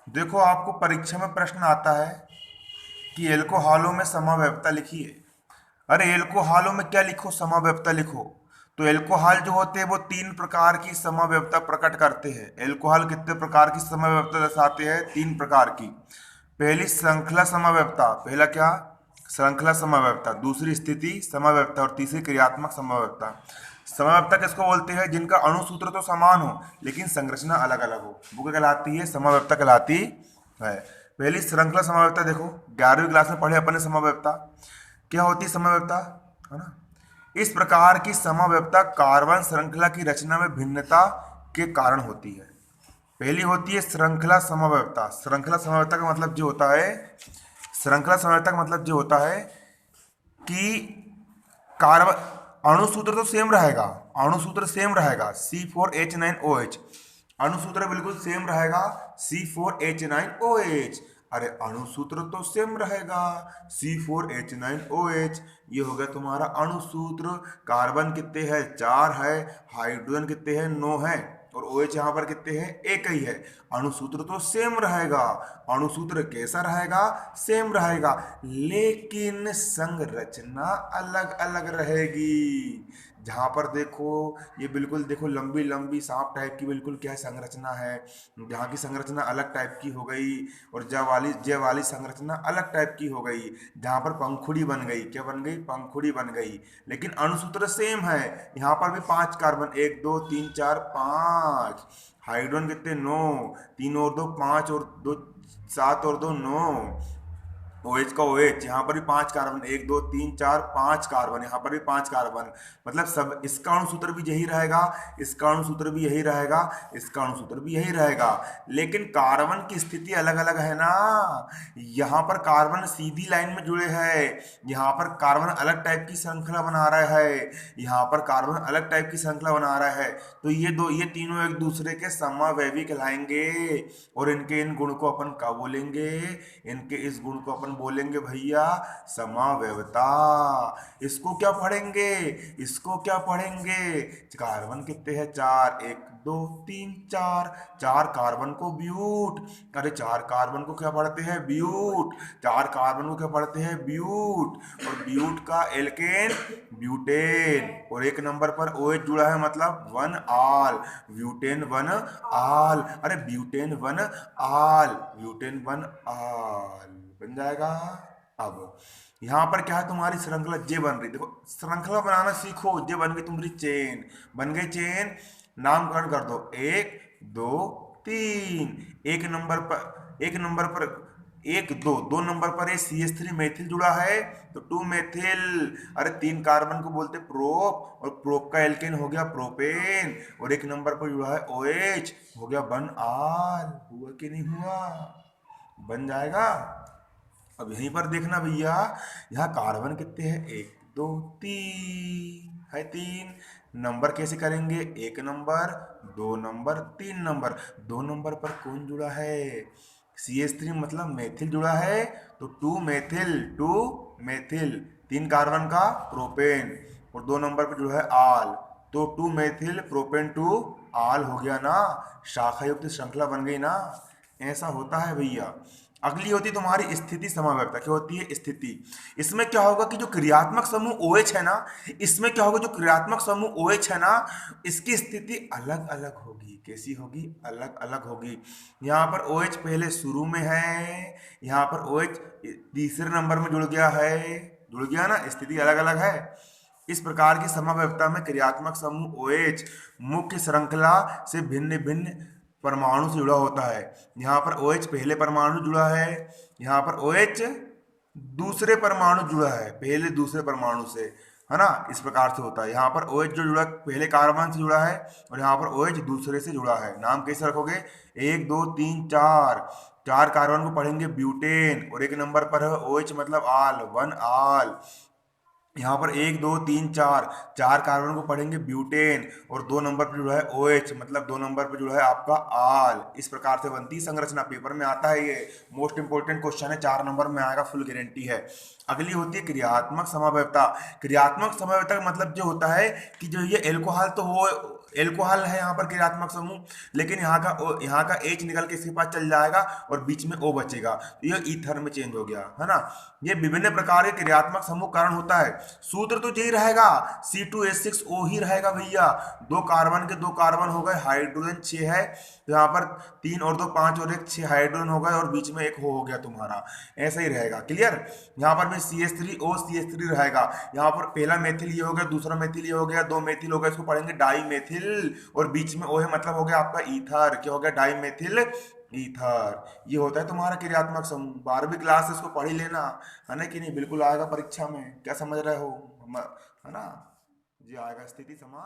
देखो, आपको परीक्षा में प्रश्न आता है कि एल्कोहलों में समव्यवस्था लिखिए। अरे एल्कोहलों में क्या लिखो, समव्यवस्था लिखो। तो एल्कोहल जो होते हैं वो तीन प्रकार की समव्यवस्था प्रकट करते हैं। एल्कोहल कितने प्रकार की समव्यवस्था दर्शाते हैं? तीन प्रकार की। पहली श्रृंखला समव्यवस्था, पहला क्या? श्रृंखला समव्यवस्था। दूसरी स्थिति समव्यवस्था और तीसरी क्रियात्मक समव्यवस्था। समव्यवस्था किसको बोलते हैं? जिनका अणु सूत्र तो समान हो लेकिन संरचना अलग अलग हो, वो क्या कहलाती है? समव्यवस्था कहलाती है। पहली श्रृंखला समव्यवस्था देखो, 11वीं क्लास में पढ़े अपन ने समव्यवस्था। क्या होती है समव्यवस्था? है ना? इस प्रकार की समव्यवस्था कार्बन श्रृंखला की रचना में भिन्नता के कारण होती है। पहली होती है श्रृंखला समव्यवस्था। श्रृंखला समव्यवस्था का मतलब जो होता है, श्रृंखला समव्यवस्था का मतलब जो होता है कि कार्बन अणु सूत्र तो सेम रहेगा, अणु सूत्र सेम रहेगा C4H9OH। अणु सूत्र बिल्कुल सेम रहेगा C4H9OH। अरे अणु सूत्र तो सेम रहेगा C4H9OH। ये हो गया तुम्हारा अणु सूत्र। कार्बन कितने हैं? 4 है। हाइड्रोजन कितने हैं? 9 है। और OH यहाँ पर कितने हैं? एक ही है। अणु सूत्र तो सेम रहेगा। अणु सूत्र कैसा रहेगा? सेम रहेगा, लेकिन संरचना अलग अलग रहेगी। जहां पर देखो, ये बिल्कुल देखो लंबी लंबी सांप टाइप की बिल्कुल क्या है संरचना है, जहाँ की संरचना अलग टाइप की हो गई। और जय वाली संरचना अलग टाइप की हो गई। जहाँ पर पंखुड़ी बन गई, क्या बन गई? पंखुड़ी बन गई। लेकिन अणुसूत्र सेम है। यहाँ पर भी 5 कार्बन, 1 2 3 4 5। हाइड्रोजन कितने? 9। 3 और 2 5 और 2 7 और 2 9। OH का OH, यहाँ पर भी 5 कार्बन, 1 2 3 4 5 कार्बन, यहाँ पर भी 5 कार्बन। मतलब सब, इसका अणु सूत्र भी यही रहेगा, इसका अणु सूत्र भी यही रहेगा, इसका अणु सूत्र भी यही रहेगा। लेकिन कार्बन की स्थिति अलग अलग है ना। यहाँ पर कार्बन सीधी लाइन में जुड़े हैं, यहाँ पर कार्बन अलग टाइप की श्रृंखला बना रहा है, यहाँ पर कार्बन अलग टाइप की श्रृंखला बना रहा है। तो ये तीनों एक दूसरे के समवैवी कहलाएंगे। और इनके इन गुण को अपन क्या बोलेंगे? इनके इस गुण को अपन बोलेंगे भैया समावयवता। इसको क्या पढ़ेंगे? इसको क्या पढ़ेंगे? कार्बन कितने हैं? 4। 1 2 3 4। 4 कार्बन को ब्यूट। अरे 4 कार्बन को क्या पढ़ते हैं? ब्यूट। 4 कार्बन को क्या पढ़ते हैं? ब्यूट। और ब्यूट का एल्केन ब्यूटेन। और एक नंबर पर OH जुड़ा है, मतलब 1 आल। ब्यूटेन 1 आल। अरे ब्यूटेन 1 आल, ब्यूटेन 1 आल बन जाएगा। अब यहाँ पर क्या है? तुम्हारी श्रृंखला जे बन रही। देखो श्रृंखला बनाना सीखो। जे बन गई तुम्हारी चेन, बन गई चेन। नामकरण कर दो, 1 2 3। एक नंबर पर 1 2 2 नंबर पर ये CH3 मेथिल जुड़ा है, तो 2 मेथिल। अरे 3 कार्बन को बोलते प्रोप, और प्रोप का एल्केन हो गया प्रोपेन। और एक नंबर पर जुड़ा है OH, हो गया 1 आल। हुआ कि नहीं हुआ? बन जाएगा। अब यहीं पर देखना भैया, यहाँ कार्बन कितने हैं? 1 2 3 है, 3। नंबर कैसे करेंगे? 1 नंबर, 2 नंबर, 3 नंबर। 2 नंबर पर कौन जुड़ा है? CH3 मतलब मेथिल जुड़ा है, तो 2 मेथिल, 2 मेथिल। 3 कार्बन का प्रोपेन। और 2 नंबर पर जुड़ा है आल, तो 2 मेथिल प्रोपेन 2 आल हो गया ना। शाखा युक्त श्रृंखला बन गई ना। ऐसा होता है भैया। अगली होती है तुम्हारी स्थिति समव्यवस्था। क्या होती है? स्थिति। इसमें क्या होगा कि जो क्रियात्मक समूह OH है ना, इसमें क्या होगा? जो क्रियात्मक समूह OH है ना, इसकी स्थिति अलग अलग होगी। कैसी होगी? अलग अलग होगी। यहाँ पर OH पहले शुरू में है, यहाँ पर OH तीसरे नंबर में जुड़ गया है। जुड़ गया ना, स्थिति अलग अलग है। इस प्रकार की समव्यवस्था में क्रियात्मक समूह OH मुख्य श्रृंखला से भिन्न भिन्न परमाणु से जुड़ा होता है। यहाँ पर OH पहले परमाणु जुड़ा है, यहाँ पर OH दूसरे परमाणु जुड़ा है, पहले दूसरे परमाणु से, है ना। इस प्रकार से होता है। यहाँ पर OH जो जुड़ा पहले कार्बन से जुड़ा है, और यहाँ पर OH दूसरे से जुड़ा है। नाम कैसे रखोगे? 1 2 3 4। 4 कार्बन को पढ़ेंगे ब्यूटेन, और एक नंबर पर है OH मतलब आल, 1 आल। यहाँ पर 1 2 3 4, 4 कार्बन को पढ़ेंगे ब्यूटेन, और 2 नंबर पर जुड़ा है OH मतलब 2 नंबर पर जुड़ा है आपका आल। इस प्रकार से बनती संरचना। पेपर में आता है, ये मोस्ट इंपोर्टेंट क्वेश्चन है, 4 नंबर में आएगा, फुल गारंटी है। अगली होती है क्रियात्मक समव्यवस्था। क्रियात्मक समव्यवस्था का मतलब जो होता है कि जो ये एल्कोहल तो हो एल्कोहल है यहाँ पर क्रियात्मक समूह, लेकिन यहाँ का H निकल के इसके पास चल जाएगा और बीच में O बचेगा, तो ये ईथर में चेंज हो गया, है ना। ये विभिन्न प्रकार के क्रियात्मक समूह कारण होता है। सूत्र तो यही रहेगा, C2H6O ही रहेगा भैया। दो कार्बन हो गए, हाइड्रोजन 6 है, तो यहाँ पर 3 और 2 5 और 1 6 हाइड्रोजन हो गए और बीच में एक हो गया तुम्हारा, ऐसा ही रहेगा। क्लियर। यहाँ पर भी CH3O CH3 रहेगा। यहाँ पर पहला मेथिल ये हो गया, दूसरा मेथिल ये हो गया, 2 मेथिल हो गया, इसको पढ़ेंगे डाई मेथिल, और बीच में ओ है, मतलब हो गया आपका ईथर। क्या हो गया? Dimethyl ether. ये होता है तुम्हारा क्रियात्मक समूह। 12वीं क्लास से इसको पढ़ ही लेना, है ना कि नहीं? बिल्कुल आएगा परीक्षा में, क्या समझ रहे हो? है ना, ये आएगा स्थिति समा